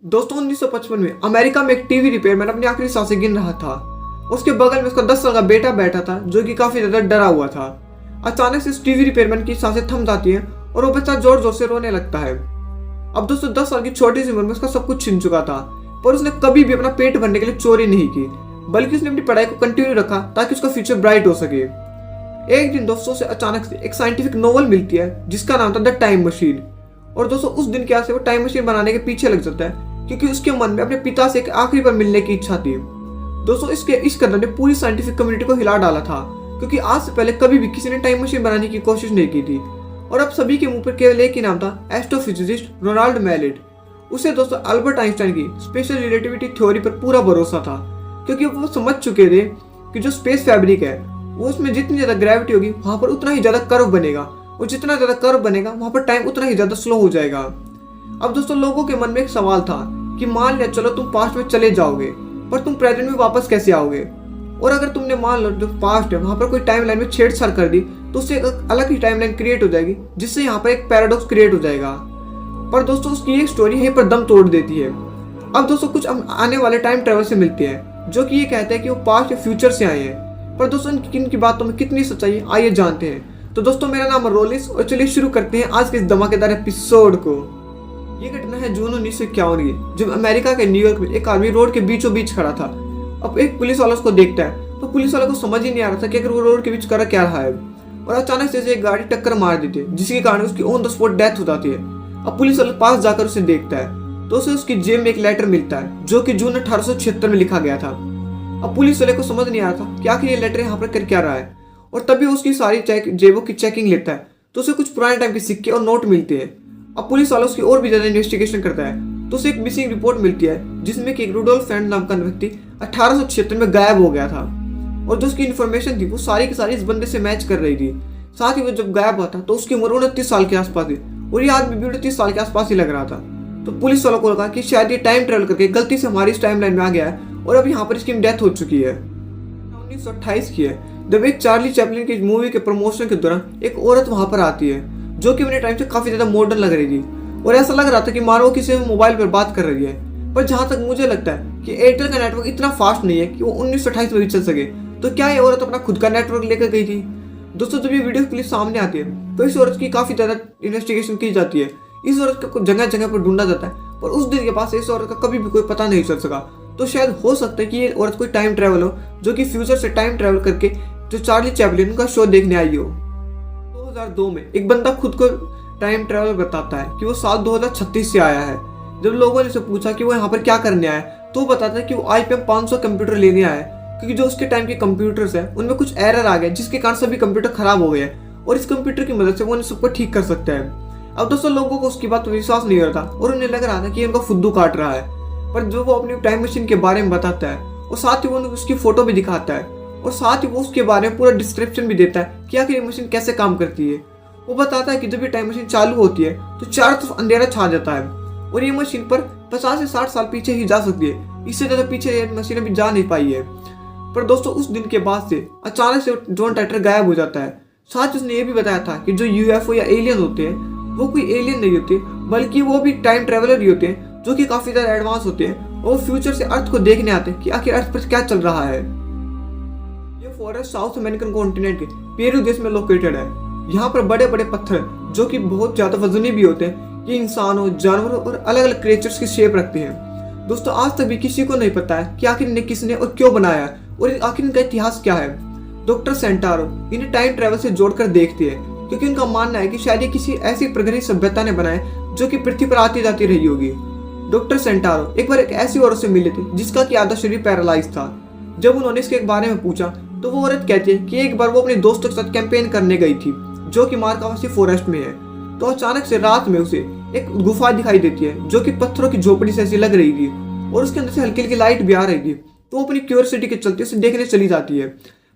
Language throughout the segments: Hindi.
दोस्तों 1955 में अमेरिका में एक टीवी रिपेयरमैन अपनी आखिरी सांसें गिन रहा था। उसके बगल में उसका 10 साल का बेटा बैठा था जो कि काफी ज्यादा डरा हुआ था। अचानक से इस टीवी रिपेयरमैन की सांसें थम जाती हैं और वो बच्चा जोर जोर से रोने लगता है। अब दोस्तों 10 साल की छोटी सी उम्र में उसका सब कुछ छिन चुका था, पर उसने कभी भी अपना पेट भरने के लिए चोरी नहीं की, बल्कि उसने अपनी पढ़ाई को कंटिन्यू रखा ताकि उसका फ्यूचर ब्राइट हो सके। एक दिन दोस्तों से अचानक से एक साइंटिफिक नोवेल मिलती है जिसका नाम था द टाइम मशीन। और दोस्तों उस दिन के बाद से वो टाइम मशीन बनाने के पीछे लग जाता है क्योंकि उसके मन में अपने पिता से एक आखिरी बार मिलने की इच्छा थी। दोस्तों इस कदम ने पूरी साइंटिफिक कम्युनिटी को हिला डाला था, क्योंकि आज से पहले कभी भी किसी ने टाइम मशीन बनाने की कोशिश नहीं की थी। और अब सभी के मुंह पर केवल एक ही नाम था, एस्ट्रोफिजिसिस्ट रोनाल्ड मैलेट। उसे दोस्तों अल्बर्ट आइंस्टाइन की स्पेशल रिलेटिविटी थ्योरी पर पूरा भरोसा था, क्योंकि वो समझ चुके थे कि जो स्पेस फैब्रिक है वो उसमें जितनी ज्यादा ग्रेविटी होगी वहां पर उतना ही ज्यादा कर्व बनेगा, और जितना ज्यादा कर्व बनेगा वहां पर टाइम उतना ही ज्यादा स्लो हो जाएगा। अब दोस्तों लोगों के मन में एक सवाल था कि मान लिया चलो तुम पास्ट में चले जाओगे, पर तुम प्रेजेंट में वापस कैसे आओगे? और अगर तुमने मान लो जो पास्ट है वहां पर कोई टाइमलाइन में छेड़छाड़ कर दी तो उससे एक अलग ही टाइमलाइन क्रिएट हो जाएगी, जिससे यहाँ पर एक पैराडॉक्स क्रिएट हो जाएगा। पर दोस्तों उसकी एक स्टोरी यहीं पर दम तोड़ देती है। अब दोस्तों कुछ आने वाले टाइम ट्रेवल से मिलते हैं जो कि ये कहते हैं कि वो पास्ट या फ्यूचर से आए हैं, पर दोस्तों इनकी बातों में कितनी सच्चाई है आइए जानते हैं। तो दोस्तों मेरा नाम है रोलिस और चलिए शुरू करते हैं आज के इस धमाकेदार एपिसोड को। ये घटना है जून 1951 की, जब अमेरिका के न्यूयॉर्क में एक आदमी रोड के बीचों बीच खड़ा था। अब एक पुलिस वाला उसको देखता है तो पुलिस वाले को समझ ही नहीं आ रहा था कि अगर वो रोड के बीच कर क्या रहा है, और अचानक से एक गाड़ी टक्कर मार देती है जिसके कारण उसकी ऑन द स्पॉट डेथ हो जाती है। अब पुलिस वाले पास जाकर उसे देखता है तो उसे उसकी जेब में एक लेटर मिलता है जो कि जून 1876 में लिखा गया था। अब पुलिस वाले को समझ नहीं आ रहा था कि आखिर ये लेटर यहाँ पर कर क्या रहा है, और तभी उसकी सारी जेबों की चेकिंग लेता है तो उसे कुछ पुराने टाइम के सिक्के और नोट मिलते हैं। अब पुलिस वाला उसकी और भी ज्यादा इन्वेस्टिगेशन करता है तो उसे एक मिसिंग रिपोर्ट मिलती है जिसमें कि एक रुडोल्फ फ्रेंड नाम का व्यक्ति 1876 में गायब हो गया था, और जो उसकी इन्फॉर्मेशन थी वो सारी की सारी इस बंदे से मैच कर रही थी। साथ ही वो जब गायब हुआ था तो उसकी उम्र 29 साल के आसपास थी और ये आदमी भी 29 साल के आसपास ही लग रहा था। तो पुलिस वालों को लगा कि शायद ये टाइम ट्रेवल करके गलती से हमारी इस टाइम लाइन में आ गया है और अब यहाँ पर इसकी डेथ हो चुकी है। 1928 की है जब एक चार्ली चैपलिन की मूवी के प्रमोशन के दौरान एक औरत वहां पर आती है जो कि अपने टाइम से काफी ज्यादा मॉडर्न लग रही थी, और ऐसा लग रहा था कि मानो वो किसी मोबाइल पर बात कर रही है। पर जहां तक मुझे लगता है कि एयरटेल का नेटवर्क इतना फास्ट नहीं है कि वो 1928 में भी चल सके, तो क्या ये औरत अपना खुद का नेटवर्क लेकर गई थी? दोस्तों जब ये वीडियो क्लिप सामने आती है तो इस औरत की काफी ज्यादा इन्वेस्टिगेशन की जाती है। इस औरत को जगह जगह पर ढूंढा जाता है, पर उस दिन के पास इस औरत का कभी भी कोई पता नहीं चल सका। तो शायद हो सकता है कि ये औरत कोई टाइम ट्रेवल हो जो कि फ्यूचर से टाइम ट्रेवल करके जो चार्ली चैपलिन का शो देखने आई हो। 2002 में एक बंदा खुद को टाइम ट्रेवल बताता है कि वो साल 2036 से आया है। जब लोगों ने उसे पूछा कि वो यहाँ पर क्या करने आया है तो वो बताता है कि वो IBM 500 कंप्यूटर लेने आया है, क्योंकि जो उसके टाइम के कंप्यूटर्स है उनमें कुछ एरर आ गया जिसके कारण सभी कंप्यूटर खराब हो गए और इस कंप्यूटर की मदद से वो उन्हें सबको ठीक कर सकता है। अब दोस्तों लोगों को उसकी बात पर विश्वास नहीं हो रहा था और उन्हें लग रहा था कि उनका फुद्दू काट रहा है, पर जो वो अपनी टाइम मशीन के बारे में बताता है और साथ ही वो उसकी फोटो भी दिखाता है और साथ ही वो उसके बारे में पूरा डिस्क्रिप्शन भी देता है कि आखिर ये मशीन कैसे काम करती है। वो बताता है कि जब ये टाइम मशीन चालू होती है तो चारों तरफ अंधेरा छा जाता है और ये मशीन पर 50 से 60 साल पीछे ही जा सकती है, इससे ज्यादा पीछे ये मशीन अभी जा नहीं पाई है। पर दोस्तों उस दिन के बाद से अचानक से जॉन टाइटर गायब हो जाता है। साथ ही उसने ये भी बताया था कि जो UFO या एलियन होते हैं वो कोई एलियन नहीं होते, बल्कि वो भी टाइम ट्रेवलर ही होते हैं जो कि काफी ज्यादा एडवांस होते हैं और फ्यूचर से अर्थ को देखने आते हैं कि आखिर अर्थ पर क्या चल रहा है। ये फॉरेस्ट साउथ अमेरिकन कॉन्टिनेंट के पेरू देश में लोकेटेड है। यहाँ पर बड़े बड़े पत्थर जो कि बहुत ज्यादा वजनी भी होते हैं, ये इंसानों, जानवरों और अलग अलग क्रिएचर्स की शेप रखते हैं। दोस्तों आज तक भी किसी को नहीं पता है कि आखिर इन्हें किसने और क्यों बनाया और आखिर इनका इतिहास क्या है। डॉक्टर सेंटारो इन्हें टाइम ट्रेवल से जोड़कर देखते हैं, क्योंकि उनका मानना है कि शायद ये किसी ऐसी प्रगति सभ्यता ने बनाए जो कि पृथ्वी पर आती जाती रही होगी। डॉक्टर सेंटारो एक बार एक ऐसी औरत से मिले थे जिसका कि आधा शरीर पैरालाइज था। जब उन्होंने इसके बारे में पूछा तो वो औरत कहती है कि एक बार वो अपने दोस्तों के साथ कैंपेन करने गई थी जो कि मार्कावासी फॉरेस्ट में है। तो अचानक से रात में उसे एक गुफा दिखाई देती है जो कि पत्थरों की झोपड़ी से ऐसी लग रही थी और उसके अंदर से हल्की हल्की लाइट भी आ रही थी। तो वो अपनी क्यूरियोसिटी के चलते उसे देखने चली जाती है,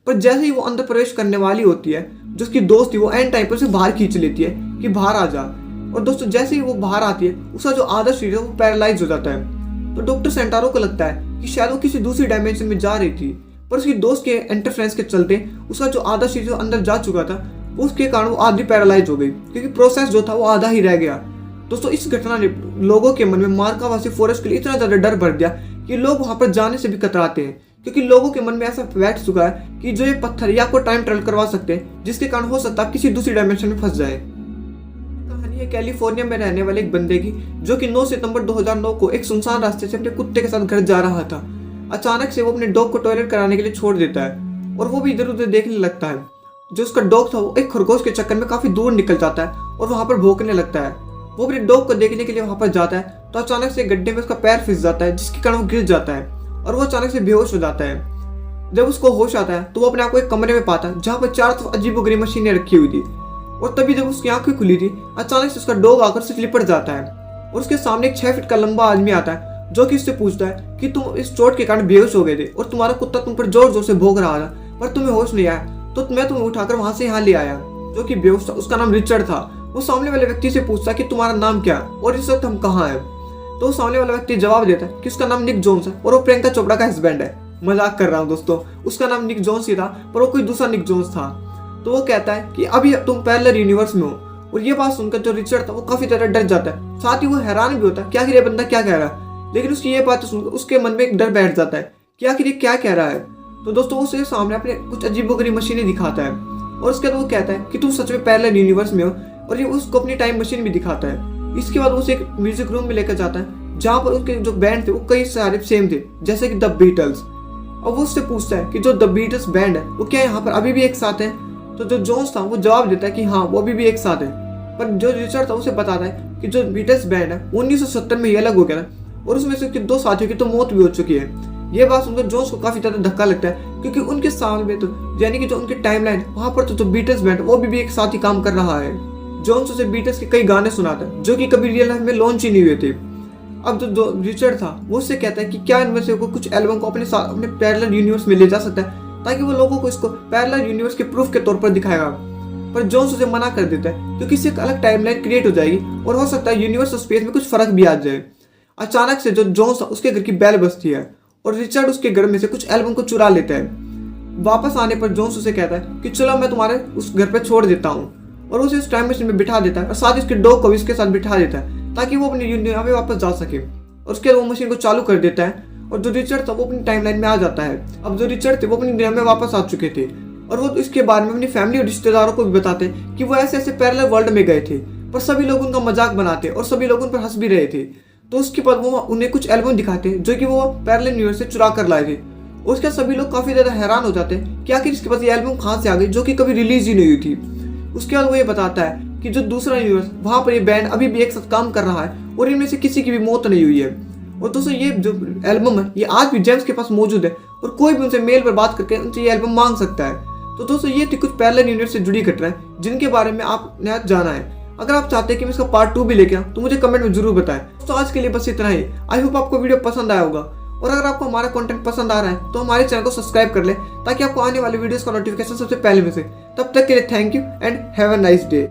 पर जैसे ही वो अंदर प्रवेश करने वाली होती है जो उसकी दोस्त थी वो एंड टाइम पर उसे बाहर खींच लेती है कि बाहर आ जा। और दोस्तों जैसे ही वो बाहर आती है उसका जो आधा शरीर है वो पैरालाइज हो जाता है। तो डॉक्टर सेंटारो को लगता है कि शायद वो किसी दूसरी डायमेंशन में जा रही थी, पर उसकी दोस्त के इंटरफ्रेंस के चलते उसका जो आधा शरीर अंदर जा चुका था उसके कारण वो आधी पैरालाइज हो गई, क्योंकि प्रोसेस जो था वो आधा ही रह गया। दोस्तों इस घटना ने लोगों के मन में मार्कावासी फॉरेस्ट के लिए इतना ज्यादा डर भर दिया कि लोग वहां पर जाने से भी कतराते हैं, क्योंकि लोगों के मन में ऐसा बैठ चुका है कि जो ये पत्थर या आपको टाइम ट्रेवल करवा सकते हैं, जिसके कारण हो सकता है किसी दूसरी डायमेंशन में फंस जाए। कहानी है कैलिफोर्निया में रहने वाले एक बंदे की, जो कि 9 सितंबर 2009 को एक सुनसान रास्ते से अपने कुत्ते के साथ घर जा रहा था। अचानक से वो अपने डॉग को टॉयलेट कराने के लिए छोड़ देता है और वो भी इधर उधर देखने लगता है। जो उसका डॉग था वो एक खरगोश के चक्कर में काफी दूर निकल जाता है और वहां पर भौंकने लगता है। वो अपने डॉग को देखने के लिए वहां पर जाता है तो अचानक से गड्ढे में उसका पैर फिस जाता है, जिसके कारण वो गिर जाता है और वो अचानक से बेहोश हो जाता है। जब उसको होश आता है तो वो अपने आप को एक कमरे में पाता है जहाँ पर चारों तरफ अजीबोगरीब मशीनें रखी हुई थी। और तभी जब उसकी आंखें खुली थी, अचानक से उसका डॉग आकर से लिपट जाता है और उसके सामने एक 6 फीट का लंबा आदमी आता है, जो कि उससे पूछता है कि तुम इस चोट के कारण बेहोश हो गए थे और तुम्हारा कुत्ता तुम पर जोर जोर से भौंक रहा था, पर तुम्हें होश नहीं आया, तो मैं तुम्हें उठाकर वहां से यहाँ ले आया। जो कि बेहोश था, उसका नाम रिचर्ड था। वो सामने वाले व्यक्ति से पूछता कि तुम्हारा नाम क्या है और इस वक्त हम कहाँ हैं। तो सामने वाला व्यक्ति जवाब देता है कि उसका नाम निक जोन्स है और वो प्रियंका चोपड़ा का हस्बैंड है। मजाक कर रहा हूँ दोस्तों, उसका नाम निक जोन्स ही था पर वो कोई दूसरा निक जोन्स था। तो वो कहता है कि अभी तुम पैरेलल यूनिवर्स में हो। और ये बात सुनकर जो रिचर्ड था वो काफी ज्यादा डर जाता है, साथ ही वो हैरान भी होता है कि आखिर ये बंदा क्या कह रहा है। लेकिन उसकी ये बात सुनकर उसके मन में एक डर बैठ जाता है कि आखिर ये क्या कह रहा है। तो दोस्तों उसके सामने अपने कुछ अजीबोगरीब मशीनें दिखाता है और उसके बाद वो कहता है कि तुम सच में पैरेलल यूनिवर्स में हो, और ये उसको अपनी टाइम मशीन भी दिखाता है। इसके बाद वो उसे एक म्यूजिक रूम में लेकर जाता है जहाँ पर उसके जो बैंड थे वो कई सारे सेम थे, जैसे कि द बीटल्स। और वो उससे पूछता है कि जो द बीटल्स बैंड है वो क्या यहाँ पर अभी भी एक साथ है। तो जो जोन्स था वो जवाब देता है कि हाँ वो अभी भी एक साथ है। पर जो रिचर्ड था उसे बताता है कि जो बीटल्स बैंड है 1970 में ये अलग हो गया था और उसमें से उसके 2 साथियों की तो मौत भी हो चुकी है। ये बात सुनकर जोन्स को काफी ज्यादा धक्का लगता है, क्योंकि उनके सामने तो यानी कि जो उनकी टाइमलाइन वहां पर तो जो बीटल्स बैंड वो भी एक साथ ही काम कर रहा है। जोन्स उसे बीटल्स के कई गाने सुनाता है जो कि कभी रियल लाइफ में लॉन्च ही नहीं हुए थे। अब जो रिचर्ड था वो उससे कहता है कि क्या इनमें से कुछ एल्बम को अपने पैरेलल यूनिवर्स में ले जा सकता है ताकि वो लोगों को इसको पैरेलल यूनिवर्स के प्रूफ के तौर पर दिखाएगा। पर जोन्स उसे मना कर देता है क्योंकि इससे एक अलग टाइमलाइन क्रिएट हो जाएगी और हो सकता है यूनिवर्स और स्पेस में कुछ फर्क भी आ जाए। अचानक से जो जोन्स था उसके घर की बेल बजती है और रिचर्ड उसके घर में से कुछ एल्बम को चुरा लेता है। वापस आने पर जोन्स उसे कहता है कि चलो मैं तुम्हारे उस घर पे छोड़ देता हूँ, और उसे उस टाइम मशीन में बिठा देता है और साथ ही उसके डॉग को भी उसके साथ बिठा देता है ताकि वो अपनी दुनिया में वापस जा सके। और उसके बाद वो मशीन को चालू कर देता है और जो रिचर्ड था वो अपनी टाइमलाइन में आ जाता है। अब जो रिचर्ड थे वो अपनी दुनिया में वापस आ चुके थे और वो इसके बारे में अपनी फैमिली और रिश्तेदारों को भी बताते हैं कि वो ऐसे ऐसे पैरेलल वर्ल्ड में गए थे, पर सभी लोग उनका मजाक बनाते और सभी लोग उन पर हंस भी रहे थे। तो उसके बाद वो उन्हें कुछ एल्बम दिखाते जो कि वो पैरेलल यूनिवर्स से चुरा कर लाए थे। उसके सभी लोग काफी ज्यादा हैरान हो जाते हैं कि आखिर इसके पास ये एल्बम कहाँ से आ गई जो कि कभी रिलीज ही नहीं हुई थी। उसके बाद वो ये बताता है कि जो दूसरा यूनिवर्स वहां पर ये बैंड अभी भी एक साथ काम कर रहा है और इनमें से किसी की भी मौत नहीं हुई है। और दोस्तों ये जो एल्बम है ये आज भी जेम्स के पास मौजूद है और कोई भी उनसे मेल पर बात करके उनसे ये एल्बम मांग सकता है। तो दोस्तों ये थी कुछ पैरेलल यूनिवर्स से जुड़ी घटनाएं जिनके बारे में आपने जाना है। अगर आप चाहते हैं कि मैं इसका पार्ट 2 भी लेके आऊं तो मुझे कमेंट में जरूर बताएं। तो आज के लिए बस इतना ही। आई होप आपको वीडियो पसंद आया होगा, और अगर आपको हमारा कंटेंट पसंद आ रहा है तो हमारे चैनल को सब्सक्राइब कर ले ताकि आपको आने वाली वीडियोस का नोटिफिकेशन सबसे पहले मिले। तब तक के लिए thank you and have a nice day.